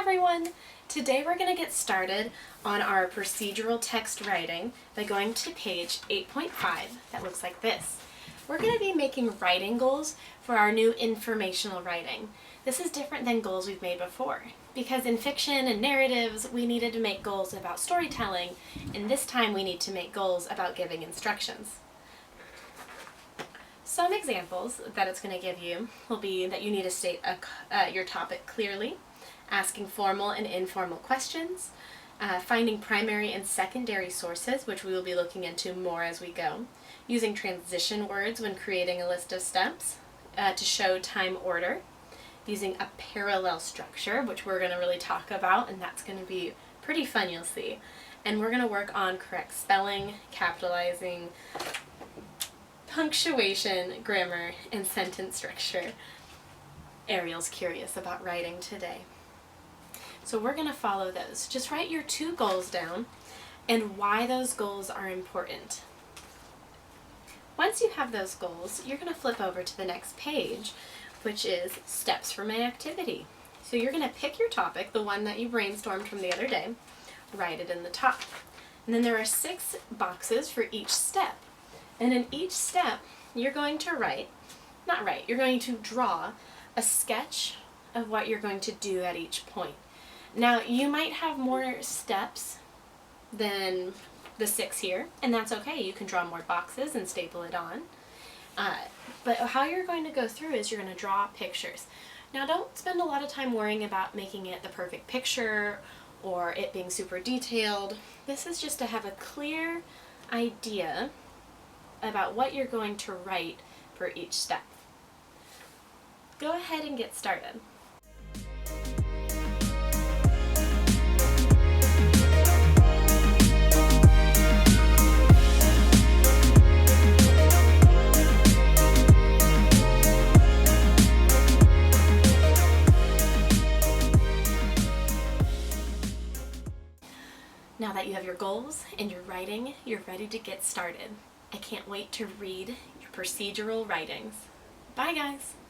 everyone! Today we're going to get started on our procedural text writing by going to page 8.5 that looks like this. We're going to be making writing goals for our new informational writing. This is different than goals we've made before because in fiction and narratives we needed to make goals about storytelling, and this time we need to make goals about giving instructions. Some examples that it's going to give you will be that you need to state your topic clearly, asking formal and informal questions, finding primary and secondary sources, which we will be looking into more as we go, using transition words when creating a list of steps to show time order, using a parallel structure, which we're going to really talk about, and that's going to be pretty fun, you'll see. And we're going to work on correct spelling, capitalizing, punctuation, grammar, and sentence structure. Ariel's curious about writing today. So we're going to follow those. Just write your 2 goals down and why those goals are important. Once you have those goals, you're going to flip over to the next page, which is steps for my activity. So you're going to pick your topic, the one that you brainstormed from the other day, write it in the top. And then there are 6 boxes for each step. And in each step, you're going to you're going to draw a sketch of what you're going to do at each point. Now, you might have more steps than the 6 here, and that's okay. You can draw more boxes and staple it on. But how you're going to go through is you're going to draw pictures. Now, don't spend a lot of time worrying about making it the perfect picture or it being super detailed. This is just to have a clear idea about what you're going to write for each step. Go ahead and get started. Now that you have your goals and your writing, you're ready to get started. I can't wait to read your procedural writings. Bye, guys!